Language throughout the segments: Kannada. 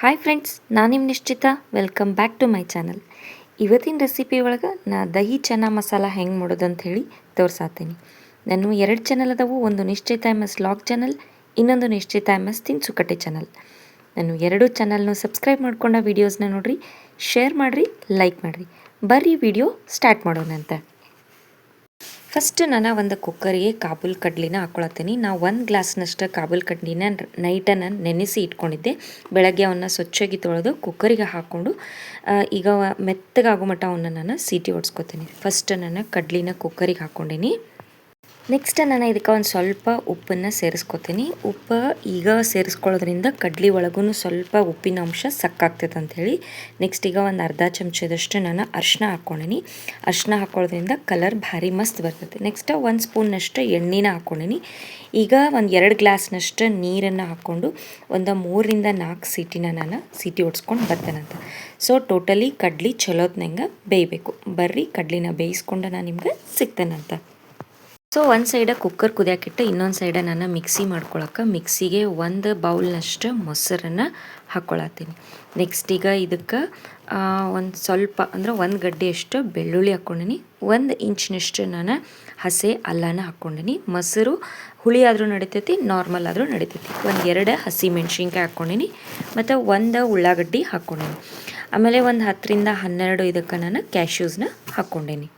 ಹಾಯ್ ಫ್ರೆಂಡ್ಸ್, ನಾನು ನಿಮ್ಮ Nishchita. Welcome back to my channel. ಇವತ್ತಿನ ರೆಸಿಪಿ ಒಳಗೆ ನಾ ದಹಿ ಚನ್ನಾ ಮಸಾಲ ಹೆಂಗೆ ಮಾಡೋದು ಅಂತ ಹೇಳಿ ತೋರ್ಸಾತೀನಿ. ನಾನು 2 ಚಾನಲ್ ಅದಾವು. ಒಂದು ನಿಶ್ಚಿತ MS ಲಾಗ್ ಚಾನಲ್, ಇನ್ನೊಂದು ನಿಶ್ಚಿತ MS ತಿನ್ಸುಕಟ್ಟೆ ಚಾನಲ್. ನಾನು 2 ಚಾನಲ್ನು ಸಬ್ಸ್ಕ್ರೈಬ್ ಮಾಡ್ಕೊಂಡ ವೀಡಿಯೋಸ್ನ ನೋಡ್ರಿ, ಶೇರ್ ಮಾಡಿರಿ, ಲೈಕ್ ಮಾಡಿರಿ. ಬರ್ರಿ ವಿಡಿಯೋ ಸ್ಟಾರ್ಟ್ ಮಾಡೋಣಂತ. ಫಸ್ಟ್ ನಾನು ಒಂದು ಕುಕ್ಕರಿಗೆ ಕಾಬೂಲ್ ಕಡ್ಲಿನ ಹಾಕ್ಕೊಳತ್ತೀನಿ. ನಾವು 1 ಗ್ಲಾಸ್ನಷ್ಟು ಕಾಬೂಲ್ ಕಡ್ಲಿನ ನೈಟನ್ನು ನೆನೆಸಿ ಇಟ್ಕೊಂಡಿದ್ದೆ. ಬೆಳಗ್ಗೆ ಅವನ್ನ ಸ್ವಚ್ಛಾಗಿ ತೊಳೆದು ಕುಕ್ಕರಿಗೆ ಹಾಕ್ಕೊಂಡು ಈಗ ಮೆತ್ತಗಾಗೋ ಮಟ್ಟ ಅವನ್ನ ನಾನು ಸೀಟಿ ಹೊಡ್ಸ್ಕೊತೀನಿ. ಫಸ್ಟ್ ನಾನು ಕಡ್ಲಿನ ಕುಕ್ಕರಿಗೆ ಹಾಕ್ಕೊಂಡೀನಿ. ನೆಕ್ಸ್ಟ್ ನಾನು ಇದಕ್ಕೆ ಒಂದು ಸ್ವಲ್ಪ ಉಪ್ಪನ್ನು ಸೇರಿಸ್ಕೊತೀನಿ. ಉಪ್ಪು ಈಗ ಸೇರಿಸ್ಕೊಳ್ಳೋದ್ರಿಂದ ಕಡ್ಲಿ ಒಳಗೂ ಸ್ವಲ್ಪ ಉಪ್ಪಿನ ಅಂಶ ಸಕ್ಕಾಗ್ತೈತೆ ಅಂಥೇಳಿ. ನೆಕ್ಸ್ಟ್ ಈಗ ಒಂದು ಅರ್ಧ ಚಮಚದಷ್ಟು ನಾನು ಅರಿಶಿನ ಹಾಕ್ಕೊಂಡೀನಿ. ಅರಿಶಿನ ಹಾಕ್ಕೊಳ್ಳೋದ್ರಿಂದ ಕಲರ್ ಭಾರಿ ಮಸ್ತ್ ಬರ್ತೈತೆ. ನೆಕ್ಸ್ಟ್ 1 ಸ್ಪೂನ್ನಷ್ಟು ಎಣ್ಣೆನ ಹಾಕ್ಕೊಂಡೀನಿ. ಈಗ ಒಂದು 2 ಗ್ಲಾಸ್ನಷ್ಟು ನೀರನ್ನು ಹಾಕ್ಕೊಂಡು ಒಂದು 3ರಿಂದ 4 ಸೀಟಿ ಹೊಡ್ಸ್ಕೊಂಡು ಬರ್ತೇನಂತ. ಸೊ ಟೋಟಲಿ ಕಡ್ಲಿ ಚಲೋತ್ನಂಗೆ ಬೇಯಬೇಕು. ಬರ್ರಿ ಕಡ್ಲಿನ ಬೇಯಿಸ್ಕೊಂಡು ನಾನು ನಿಮ್ಗೆ ಸಿಗ್ತೇನಂತ. ಸೊ ಒಂದು ಸೈಡ ಕುಕ್ಕರ್ ಕುದಿಯಾಕಿಟ್ಟು ಇನ್ನೊಂದು ಸೈಡ ನಾನು ಮಿಕ್ಸಿ ಮಾಡ್ಕೊಳಕ್ಕೆ ಮಿಕ್ಸಿಗೆ 1 ಬೌಲ್ನಷ್ಟು ಮೊಸರನ್ನು ಹಾಕ್ಕೊಳತ್ತೀನಿ. ನೆಕ್ಸ್ಟ್ ಈಗ ಇದಕ್ಕೆ ಒಂದು ಸ್ವಲ್ಪ ಅಂದರೆ 1 ಗಡ್ಡೆಯಷ್ಟು ಬೆಳ್ಳುಳ್ಳಿ ಹಾಕ್ಕೊಂಡೀನಿ. 1 ಇಂಚಿನಷ್ಟು ನಾನು ಹಸೆ ಅಲ್ಲನ ಹಾಕ್ಕೊಂಡೀನಿ. ಮೊಸರು ಹುಳಿ ಆದರೂ ನಡಿತೈತಿ, ನಾರ್ಮಲ್ ಆದರೂ ನಡಿತೈತಿ. 2 ಹಸಿ ಮೆಣಸಿನ್ಕಾಯಿ ಹಾಕ್ಕೊಂಡೀನಿ ಮತ್ತು 1 ಉಳ್ಳಾಗಡ್ಡಿ ಹಾಕ್ಕೊಂಡೀನಿ. ಆಮೇಲೆ ಒಂದು 10ರಿಂದ 12 ಇದಕ್ಕೆ ನಾನು ಕ್ಯಾಶ್ಯೂಸ್ನ ಹಾಕ್ಕೊಂಡೀನಿ.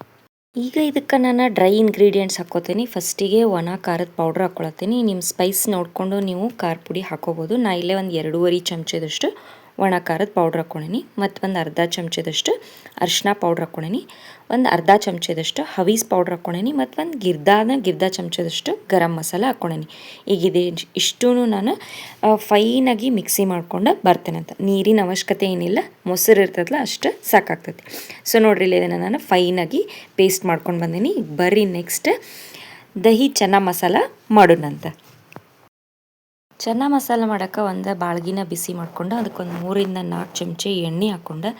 ಈಗ ಇದಕ್ಕೆ ನಾನು ಡ್ರೈ ಇಂಗ್ರೀಡಿಯೆಂಟ್ಸ್ ಹಾಕ್ಕೋತೀನಿ. ಫಸ್ಟಿಗೆ ಒಣ ಖಾರದ ಪೌಡ್ರ್ ಹಾಕ್ಕೊಳತ್ತೀನಿ. ನಿಮ್ಮ ಸ್ಪೈಸ್ ನೋಡಿಕೊಂಡು ನೀವು ಖಾರ ಪುಡಿ ಹಾಕ್ಕೋಬೋದು. ನಾ ಇಲ್ಲೇ ಒಂದು 2.5 ಚಮಚದಷ್ಟು ಒಣ ಖಾರದ ಪೌಡ್ರ್ ಹಾಕ್ಕೊಂಡೀನಿ. ಮತ್ತು ಒಂದು ಅರ್ಧ ಚಮಚದಷ್ಟು ಅರಿಶಿನ ಪೌಡ್ರ್ ಹಾಕ್ಕೊಂಡೀನಿ. ಒಂದು ಅರ್ಧ ಚಮಚದಷ್ಟು ಹವೀಸ್ ಪೌಡ್ರ್ ಹಾಕ್ಕೊಂಡೀನಿ. ಮತ್ತು ಒಂದು ಗಿರ್ದ ಚಮಚದಷ್ಟು ಗರಂ ಮಸಾಲ ಹಾಕ್ಕೊಂಡೀನಿ. ಈಗ ಇಷ್ಟೂ ನಾನು ಫೈನಾಗಿ ಮಿಕ್ಸಿ ಮಾಡ್ಕೊಂಡು ಬರ್ತೇನಂತ. ನೀರಿನ ಅವಶ್ಯಕತೆ ಏನಿಲ್ಲ, ಮೊಸರು ಇರ್ತದಲ್ಲ ಅಷ್ಟು ಸಾಕಾಗ್ತೈತಿ. ಸೊ ನೋಡ್ರಿ, ಇಲ್ಲಿ ಇದನ್ನು ನಾನು ಫೈನಾಗಿ ಪೇಸ್ಟ್ ಮಾಡ್ಕೊಂಡು ಬಂದೀನಿ. ಬರ್ರಿ ನೆಕ್ಸ್ಟ್ ದಹಿ ಚನ್ನಾ ಮಸಾಲ ಮಾಡೋಣಂತ. ಚನ್ನಾ ಮಸಾಲ ಮಾಡೋಕ್ಕೆ ಒಂದು ಬಾಳ್ಗಿನ ಬಿಸಿ ಮಾಡ್ಕೊಂಡು ಅದಕ್ಕೊಂದು 3ರಿಂದ 4 ಚಮಚ ಎಣ್ಣೆ ಹಾಕ್ಕೊಂಡು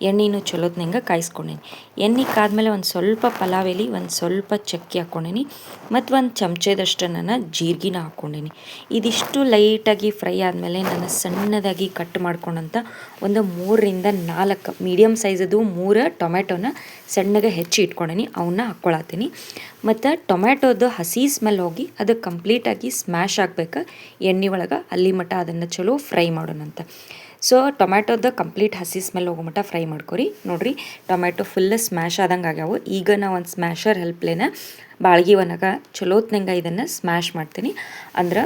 ಎಣ್ಣೆನೂ ಚಲೋತ್ನಂಗೆ ಕಾಯಿಸ್ಕೊಂಡೀನಿ. ಎಣ್ಣೆ ಕಾದ್ಮೇಲೆ ಒಂದು ಸ್ವಲ್ಪ ಪಲಾವ್ ಎಲೆ, ಒಂದು ಸ್ವಲ್ಪ ಚಕ್ಕೆ ಹಾಕ್ಕೊಂಡೀನಿ ಮತ್ತು 1 ಚಮಚದಷ್ಟು ನಾನು ಜೀರಿಗೆನ ಹಾಕ್ಕೊಂಡೀನಿ. ಇದಿಷ್ಟು ಲೈಟಾಗಿ ಫ್ರೈ ಆದಮೇಲೆ ನಾನು ಸಣ್ಣದಾಗಿ ಕಟ್ ಮಾಡ್ಕೊಂಡಂಥ ಒಂದು 3ರಿಂದ 4 ಮೀಡಿಯಮ್ ಸೈಜದು 3 ಟೊಮೆಟೊನ ಸಣ್ಣಗೆ ಹೆಚ್ಚಿ ಇಟ್ಕೊಂಡೀನಿ. ಅವನ್ನ ಹಾಕ್ಕೊಳತ್ತೀನಿ. ಮತ್ತು ಟೊಮೆಟೊದು ಹಸಿ ಸ್ಮೆಲ್ ಹೋಗಿ ಅದು ಕಂಪ್ಲೀಟಾಗಿ ಸ್ಮ್ಯಾಶ್ ಆಗಬೇಕು ಎಣ್ಣೆ ಒಳಗೆ. ಅಲ್ಲಿ ಮಟ್ಟ ಅದನ್ನು ಚಲೋ ಫ್ರೈ ಮಾಡೋಣಂತ. ಸೊ ಟೊಮ್ಯಾಟೊದ ಕಂಪ್ಲೀಟ್ ಹಸಿ ಸ್ಮೆಲ್ ಹೋಗೋ ಮಟ್ಟ ಫ್ರೈ ಮಾಡ್ಕೊರಿ. ನೋಡಿರಿ, ಟೊಮ್ಯಾಟೊ ಫುಲ್ ಸ್ಮ್ಯಾಶ್ ಆದಂಗೆ ಆಗ್ಯಾವು. ಈಗ ನಾವು ಒಂದು ಸ್ಮ್ಯಾಶರ್ ಹೆಲ್ಪ್ಲೇನ ಬಾಳ್ಗಿ ಒಳಗೆ ಚಲೋತ್ನಂಗೆ ಇದನ್ನು ಸ್ಮ್ಯಾಶ್ ಮಾಡ್ತೀನಿ. ಅಂದ್ರೆ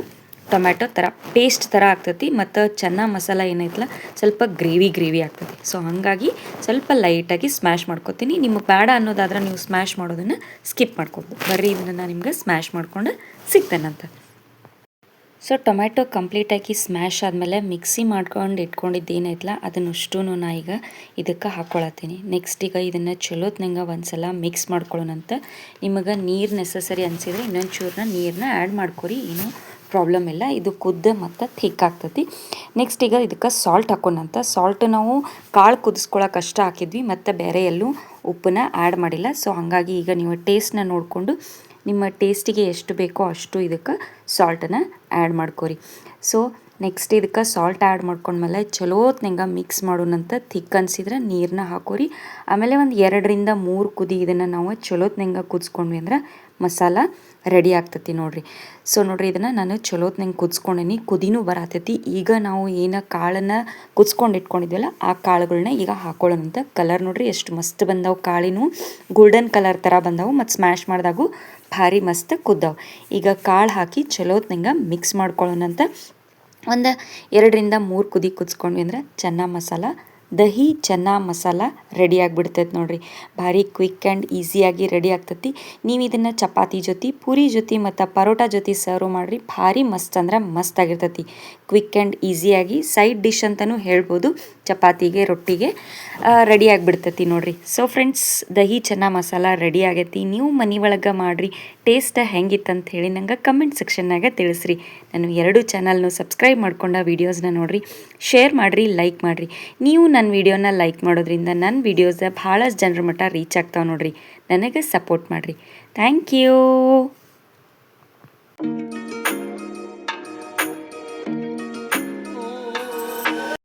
ಟೊಮ್ಯಾಟೊ ಥರ ಪೇಸ್ಟ್ ಥರ ಆಗ್ತೈತಿ. ಮತ್ತು ಚನ್ನಾ ಮಸಾಲ ಏನೈತಲ್ಲ ಸ್ವಲ್ಪ ಗ್ರೇವಿ ಆಗ್ತೈತಿ. ಸೊ ಹಾಗಾಗಿ ಸ್ವಲ್ಪ ಲೈಟಾಗಿ ಸ್ಮ್ಯಾಶ್ ಮಾಡ್ಕೊತೀನಿ. ನಿಮಗೆ ಬೇಡ ಅನ್ನೋದಾದ್ರೆ ನೀವು ಸ್ಮ್ಯಾಶ್ ಮಾಡೋದನ್ನು ಸ್ಕಿಪ್ ಮಾಡ್ಕೊಬೋದು. ಬರ್ರಿ ಇದನ್ನು ನಾನು ನಿಮ್ಗೆ ಸ್ಮ್ಯಾಶ್ ಮಾಡ್ಕೊಂಡು ಸಿಗ್ತೇನಂತ. ಸೊ ಟೊಮ್ಯಾಟೊ ಕಂಪ್ಲೀಟಾಗಿ ಸ್ಮ್ಯಾಶ್ ಆದಮೇಲೆ ಮಿಕ್ಸಿ ಮಾಡ್ಕೊಂಡು ಇಟ್ಕೊಂಡಿದ್ದೇನೈತಲ್ಲ ಅದನ್ನಷ್ಟು ನಾ ಈಗ ಇದಕ್ಕೆ ಹಾಕ್ಕೊಳತ್ತೀನಿ. ನೆಕ್ಸ್ಟ್ ಈಗ ಇದನ್ನು ಚಲೋತ್ನಂಗೆ ಒಂದು ಸಲ ಮಿಕ್ಸ್ ಮಾಡ್ಕೊಳ್ಳೋಣಂತ. ನಿಮಗೆ ನೀರು ನೆಸಸರಿ ಅನಿಸಿದರೆ ಇನ್ನೊಂದು ಚೂರನ್ನ ನೀರನ್ನ ಆ್ಯಡ್ ಮಾಡ್ಕೊರಿ, ಏನೂ ಪ್ರಾಬ್ಲಮ್ ಇಲ್ಲ. ಇದು ಕುದ್ದು ಮತ್ತು ಥಿಕ್ ಆಗ್ತೈತಿ. ನೆಕ್ಸ್ಟ್ ಈಗ ಇದಕ್ಕೆ ಸಾಲ್ಟ್ ಹಾಕೋಣಂತ. ಸಾಲ್ಟ್ ನಾವು ಕಾಳು ಕುದಿಸ್ಕೊಳಕ್ಕೆ ಅಷ್ಟು ಹಾಕಿದ್ವಿ ಮತ್ತು ಬೇರೆ ಎಲ್ಲೂ ಉಪ್ಪನ್ನ ಆ್ಯಡ್ ಮಾಡಿಲ್ಲ. ಸೊ ಹಾಗಾಗಿ ಈಗ ನೀವು ಟೇಸ್ಟ್ನ ನೋಡಿಕೊಂಡು ನಿಮ್ಮ ಟೇಸ್ಟಿಗೆ ಎಷ್ಟು ಬೇಕೋ ಅಷ್ಟು ಇದಕ್ಕೆ ಸಾಲ್ಟನ್ನು ಆ್ಯಡ್ ಮಾಡ್ಕೊರಿ. ಸೊ ನೆಕ್ಸ್ಟ್ ಇದಕ್ಕೆ ಸಾಲ್ಟ್ ಆ್ಯಡ್ ಮಾಡ್ಕೊಂಡ್ಮೇಲೆ ಚಲೋತ್ನಂಗೆ ಮಿಕ್ಸ್ ಮಾಡೋಣಂತ. ಥಿಕ್ ಅನಿಸಿದ್ರೆ ನೀರನ್ನ ಹಾಕೋರಿ. ಆಮೇಲೆ ಒಂದು 2ರಿಂದ 3 ಕುದಿ ಇದನ್ನು ನಾವು ಚಲೋತ್ನಂಗೆ ಕುದಿಸ್ಕೊಂಡ್ವಿ ಅಂದ್ರೆ ಮಸಾಲ ರೆಡಿ ಆಗ್ತೈತಿ ನೋಡಿರಿ. ಸೊ ನೋಡಿರಿ, ಇದನ್ನು ನಾನು ಚಲೋತ್ನಂಗೆ ಕುದಿಸ್ಕೊಂಡೀನಿ. ಕುದಿನೂ ಬರತೈತಿ. ಈಗ ನಾವು ಏನು ಕಾಳನ್ನು ಕುದಿಸ್ಕೊಂಡು ಇಟ್ಕೊಂಡಿದ್ವಲ್ಲ ಆ ಕಾಳುಗಳನ್ನ ಈಗ ಹಾಕೊಳ್ಳೋಣಂತ. ಕಲರ್ ನೋಡಿರಿ ಎಷ್ಟು ಮಸ್ತ್ ಬಂದವು. ಕಾಳಿನೂ ಗೋಲ್ಡನ್ ಕಲರ್ ಥರ ಬಂದವು ಮತ್ತು ಸ್ಮ್ಯಾಶ್ ಮಾಡಿದಾಗೂ ಭಾರಿ ಮಸ್ತ್ ಕುದ್ದವು. ಈಗ ಕಾಳು ಹಾಕಿ ಚಲೋತ್ನಂಗೆ ಮಿಕ್ಸ್ ಮಾಡ್ಕೊಳ್ಳೋಣಂತ. ಒಂದು 2ರಿಂದ 3 ಕುದಿ ಕುದಿಸ್ಕೊಂಡ್ವಿ ಅಂದ್ರೆ ಚನ್ನಾ ಮಸಾಲ ದಹಿ ಚನ್ನಾ ಮಸಾಲ ರೆಡಿ ಆಗಿಬಿಡ್ತೈತೆ ನೋಡಿರಿ. ಭಾರಿ ಕ್ವಿಕ್ ಆ್ಯಂಡ್ ಈಸಿಯಾಗಿ ರೆಡಿ ಆಗ್ತೈತಿ. ನೀವು ಇದನ್ನು ಚಪಾತಿ ಜೊತೆ, ಪೂರಿ ಜೊತೆ ಮತ್ತು ಪರೋಟ ಜೊತೆ ಸರ್ವ್ ಮಾಡಿರಿ. ಭಾರಿ ಮಸ್ತ್ ಅಂದ್ರೆ ಮಸ್ತ್ ಆಗಿರ್ತೈತಿ. ಕ್ವಿಕ್ ಆ್ಯಂಡ್ ಈಸಿಯಾಗಿ ಸೈಡ್ ಡಿಶ್ ಅಂತಲೂ ಹೇಳ್ಬೋದು. ಚಪಾತಿಗೆ, ರೊಟ್ಟಿಗೆ ರೆಡಿ ಆಗಿಬಿಡ್ತೈತಿ ನೋಡಿರಿ. ಸೊ ಫ್ರೆಂಡ್ಸ್, ದಹಿ ಚನ್ನಾ ಮಸಾಲ ರೆಡಿ ಆಗೈತಿ. ನೀವು ಮನೆ ಒಳಗೆ ಮಾಡಿರಿ. ಟೇಸ್ಟ್ ಹೆಂಗಿತ್ತಂತ ಹೇಳಿ ನಂಗೆ ಕಮೆಂಟ್ ಸೆಕ್ಷನ್ನಾಗ ತಿಳಿಸ್ರಿ. ನಾನು 2 ಚಾನಲ್ನು ಸಬ್ಸ್ಕ್ರೈಬ್ ಮಾಡ್ಕೊಂಡ ವೀಡಿಯೋಸ್ನ ನೋಡಿರಿ, ಶೇರ್ ಮಾಡಿರಿ, ಲೈಕ್ ಮಾಡಿರಿ. ನೀವು ನನ್ನ ವೀಡಿಯೋನ ಲೈಕ್ ಮಾಡೋದ್ರಿಂದ ನನ್ನ ವೀಡಿಯೋಸ್ ಭಾಳಷ್ಟು ಜನರ ಮಟ್ಟ ರೀಚ್ ಆಗ್ತಾವೆ ನೋಡಿರಿ. ನನಗೆ ಸಪೋರ್ಟ್ ಮಾಡಿರಿ. Thank you.